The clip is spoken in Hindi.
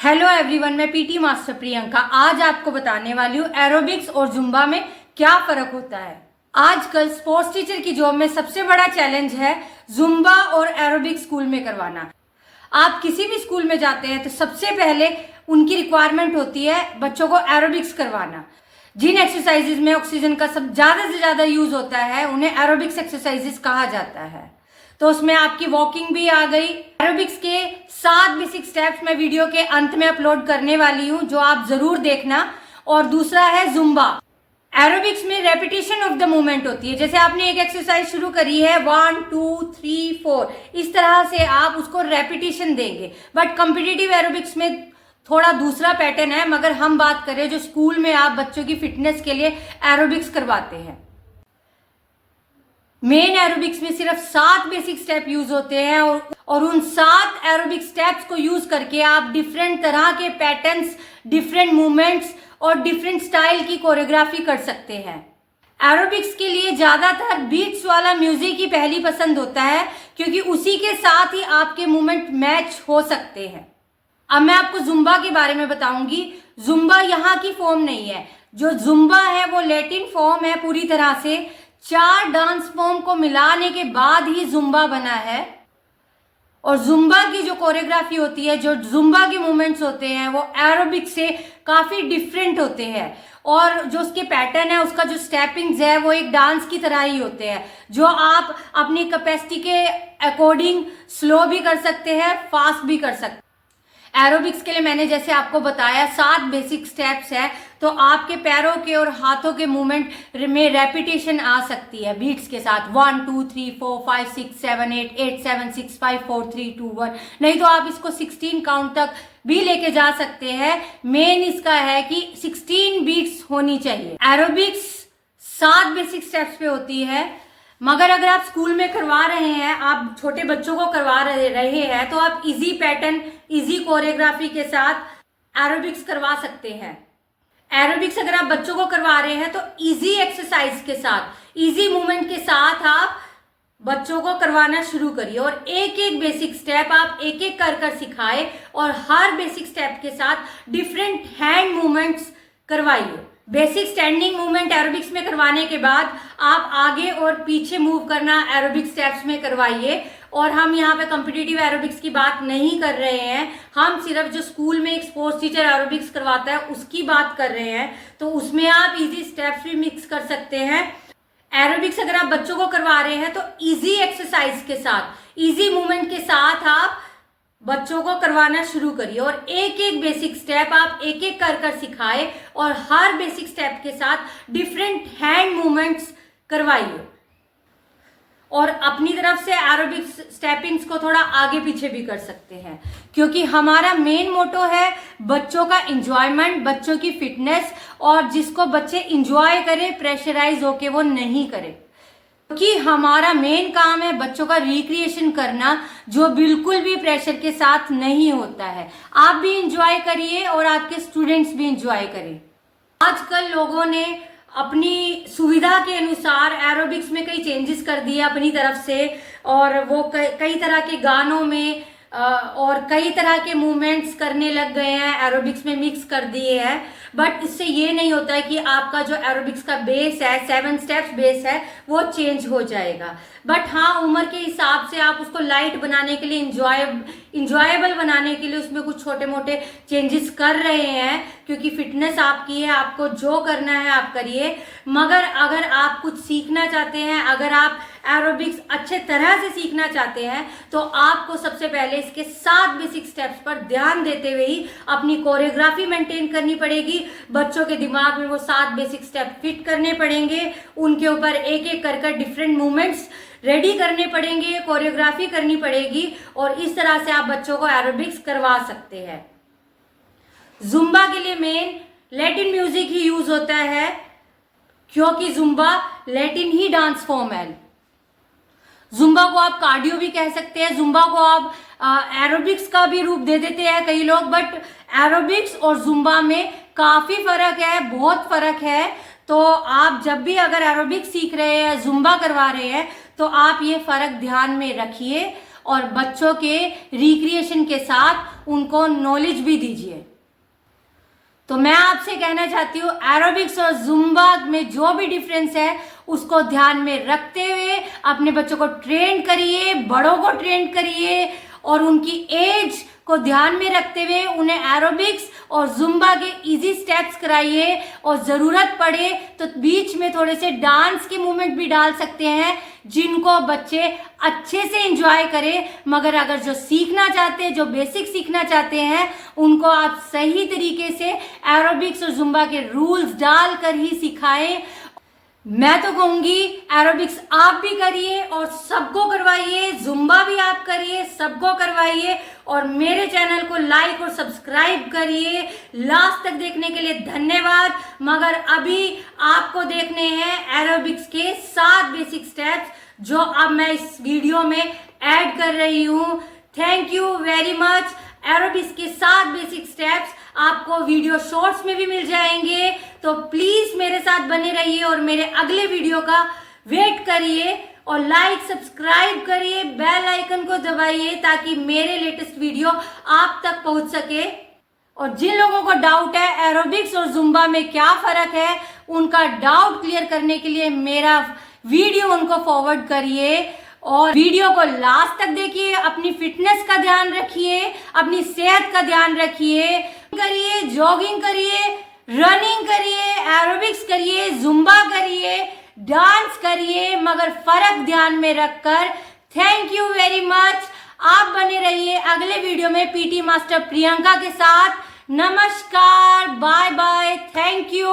हेलो एवरीवन, मैं पीटी मास्टर प्रियंका आज आपको बताने वाली हूँ एरोबिक्स और जुम्बा में क्या फर्क होता है। आजकल स्पोर्ट्स टीचर की जॉब में सबसे बड़ा चैलेंज है जुम्बा और एरोबिक्स स्कूल में करवाना। आप किसी भी स्कूल में जाते हैं तो सबसे पहले उनकी रिक्वायरमेंट होती है बच्चों को एरोबिक्स करवाना। जिन एक्सरसाइजेज में ऑक्सीजन का सब ज़्यादा से ज़्यादा यूज होता है उन्हें एरोबिक्स एक्सरसाइजेज कहा जाता है। तो उसमें आपकी वॉकिंग भी आ गई। एरोबिक्स के 7 बेसिक स्टेप्स मैं वीडियो के अंत में अपलोड करने वाली हूँ, जो आप जरूर देखना। और दूसरा है जुम्बा। एरोबिक्स में रेपिटेशन ऑफ द मूवमेंट होती है। जैसे आपने एक एक्सरसाइज शुरू करी है 1 2 3 4, इस तरह से आप उसको रेपिटेशन देंगे। बट कॉम्पिटिटिव एरोबिक्स में थोड़ा दूसरा पैटर्न है, मगर हम बात करें जो स्कूल में आप बच्चों की फिटनेस के लिए एरोबिक्स करवाते हैं। मेन एरोबिक्स में सिर्फ 7 बेसिक स्टेप यूज होते हैं और उन 7 एरोबिक स्टेप्स को यूज करके आप डिफरेंट तरह के पैटर्न्स, डिफरेंट मूवमेंट्स और डिफरेंट स्टाइल की कोरियोग्राफी कर सकते हैं। एरोबिक्स के लिए ज्यादातर बीट्स वाला म्यूजिक ही पहली पसंद होता है, क्योंकि उसी के साथ ही आपके मूवमेंट मैच हो सकते हैं। अब मैं आपको जुम्बा के बारे में बताऊंगी। जुम्बा यहाँ की फॉर्म नहीं है। जो जुम्बा है वो लैटिन फॉर्म है पूरी तरह से। 4 डांस फॉर्म को मिलाने के बाद ही जुम्बा बना है। और जुम्बा की जो कोरियोग्राफी होती है, जो जुम्बा के मूवमेंट्स होते हैं, वो एरोबिक्स से काफी डिफरेंट होते हैं। और जो उसके पैटर्न है, उसका जो स्टेपिंग्स है, वो एक डांस की तरह ही होते हैं, जो आप अपनी कैपेसिटी के अकॉर्डिंग स्लो भी कर सकते हैं, फास्ट भी कर सकते हैं। एरोबिक्स के लिए मैंने जैसे आपको बताया 7 बेसिक स्टेप्स है, तो आपके पैरों के और हाथों के मूवमेंट में रेपिटेशन आ सकती है बीट्स के साथ। 1 2 3 4 5 6 7 8 8 7 6 5 4 3 2 1। नहीं तो आप इसको 16 काउंट तक भी लेके जा सकते हैं। मेन इसका है कि 16 बीट्स होनी चाहिए। एरोबिक्स 7 बेसिक स्टेप्स पे होती है, मगर अगर आप स्कूल में करवा रहे हैं, आप छोटे बच्चों को करवा रहे हैं, तो आप इजी पैटर्न, इजी कोरियोग्राफी के साथ एरोबिक्स करवा सकते हैं। एरोबिक्स अगर आप बच्चों को करवा रहे हैं तो इजी एक्सरसाइज के साथ, इजी मूवमेंट के साथ आप बच्चों को करवाना शुरू करिए। और एक एक बेसिक स्टेप आप एक एक कर सिखाए और हर बेसिक स्टेप के साथ डिफरेंट हैंड मूवमेंट्स करवाइए। बेसिक स्टैंडिंग मूवमेंट एरोबिक्स में करवाने के बाद आप आगे और पीछे मूव करना एरोबिक स्टेप्स में करवाइए। और हम यहाँ पे कॉम्पिटिटिव एरोबिक्स की बात नहीं कर रहे हैं, हम सिर्फ जो स्कूल में एक स्पोर्ट्स टीचर एरोबिक्स करवाता है उसकी बात कर रहे हैं। तो उसमें आप इजी स्टेप्स भी मिक्स कर सकते हैं। एरोबिक्स अगर आप बच्चों को करवा रहे हैं तो इजी एक्सरसाइज के साथ, इजी मूवमेंट के साथ आप बच्चों को करवाना शुरू करिए। और एक एक बेसिक स्टेप आप एक एक कर सिखाए और हर बेसिक स्टेप के साथ डिफरेंट हैंड मूवमेंट्स करवाइए। और अपनी तरफ से एरोबिक्स स्टेपिंग्स को थोड़ा आगे पीछे भी कर सकते हैं, क्योंकि हमारा मेन मोटो है बच्चों का इंजॉयमेंट, बच्चों की फिटनेस, और जिसको बच्चे इंजॉय करें, प्रेशराइज होके वो नहीं करें। क्योंकि हमारा मेन काम है बच्चों का रिक्रिएशन करना, जो बिल्कुल भी प्रेशर के साथ नहीं होता है। आप भी इंजॉय करिए और आपके स्टूडेंट्स भी इंजॉय करें। आजकल लोगों ने अपनी सुविधा के अनुसार एरोबिक्स में कई चेंजेस कर दिए अपनी तरफ से, और वो कई तरह के गानों में और कई तरह के मूवमेंट्स करने लग गए हैं, एरोबिक्स में मिक्स कर दिए हैं। बट इससे ये नहीं होता है कि आपका जो एरोबिक्स का बेस है, 7 स्टेप्स बेस है, वो चेंज हो जाएगा। बट हाँ, उम्र के हिसाब से आप उसको लाइट बनाने के लिए, इंजॉयबल बनाने के लिए उसमें कुछ छोटे मोटे चेंजेस कर रहे हैं, क्योंकि फिटनेस आपकी है, आपको जो करना है आप करिए। मगर अगर आप कुछ सीखना चाहते हैं, अगर आप एरोबिक्स अच्छे तरह से सीखना चाहते हैं, तो आपको सबसे पहले इसके 7 बेसिक स्टेप्स पर ध्यान देते हुए ही अपनी कोरियोग्राफी मेंटेन करनी पड़ेगी। बच्चों के दिमाग में वो 7 बेसिक स्टेप फिट करने पड़ेंगे, उनके ऊपर एक एक कर डिफरेंट मूवमेंट्स रेडी करने पड़ेंगे, कोरियोग्राफी करनी पड़ेगी, और इस तरह से आप बच्चों को एरोबिक्स करवा सकते हैं। जुम्बा के लिए मेन लैटिन म्यूजिक ही यूज होता है, क्योंकि जुम्बा लैटिन ही डांस फॉर्म है। जुम्बा को आप कार्डियो भी कह सकते हैं, जुम्बा को आप एरोबिक्स का भी रूप दे देते हैं कई लोग। बट एरोबिक्स और जुम्बा में काफी फर्क है, बहुत फर्क है। तो आप जब भी अगर एरोबिक्स सीख रहे हैं, जुम्बा करवा रहे हैं, तो आप ये फर्क ध्यान में रखिए और बच्चों के रिक्रिएशन के साथ उनको नॉलेज भी दीजिए। तो मैं आपसे कहना चाहती हूँ एरोबिक्स और जुम्बा में जो भी डिफरेंस है उसको ध्यान में रखते हुए अपने बच्चों को ट्रेन करिए, बड़ों को ट्रेन करिए और उनकी एज को ध्यान में रखते हुए उन्हें एरोबिक्स और जुम्बा के इजी स्टेप्स कराइए और ज़रूरत पड़े तो बीच में थोड़े से डांस के मूवमेंट भी डाल सकते हैं जिनको बच्चे अच्छे से एंजॉय करें। मगर अगर जो सीखना चाहते हैं, जो बेसिक सीखना चाहते हैं, उनको आप सही तरीके से एरोबिक्स और जुम्बा के रूल्स डालकर ही सिखाएं। मैं तो कहूंगी एरोबिक्स आप भी करिए और सबको करवाइए, जुम्बा भी आप करिए, सबको करवाइए और मेरे चैनल को लाइक और सब्सक्राइब करिए। लास्ट तक देखने के लिए धन्यवाद। मगर अभी आपको देखने हैं एरोबिक्स के 7 बेसिक स्टेप्स जो अब मैं इस वीडियो में ऐड कर रही हूँ। Thank you very much. Aerobics के 7 बेसिक स्टेप्स आपको वीडियो शॉर्ट्स में भी मिल जाएंगे, तो प्लीज मेरे साथ बने रहिए और मेरे अगले वीडियो का वेट करिए और लाइक सब्सक्राइब करिए, बेल आइकन को दबाइए ताकि मेरे लेटेस्ट वीडियो आप तक पहुंच सके। और जिन लोगों को डाउट है एरोबिक्स और जुम्बा में क्या फर्क है, उनका डाउट क्लियर करने के लिए मेरा वीडियो उनको फॉरवर्ड करिए और वीडियो को लास्ट तक देखिए। अपनी फिटनेस का ध्यान रखिए, अपनी सेहत का ध्यान रखिए, करिए, जॉगिंग करिए, रनिंग करिए, एरोबिक्स करिए, जुम्बा करिए, डांस करिए, मगर फर्क ध्यान में रखकर। Thank you very much. आप बने रहिए अगले वीडियो में पीटी मास्टर प्रियंका के साथ। नमस्कार, बाय बाय, थैंक यू।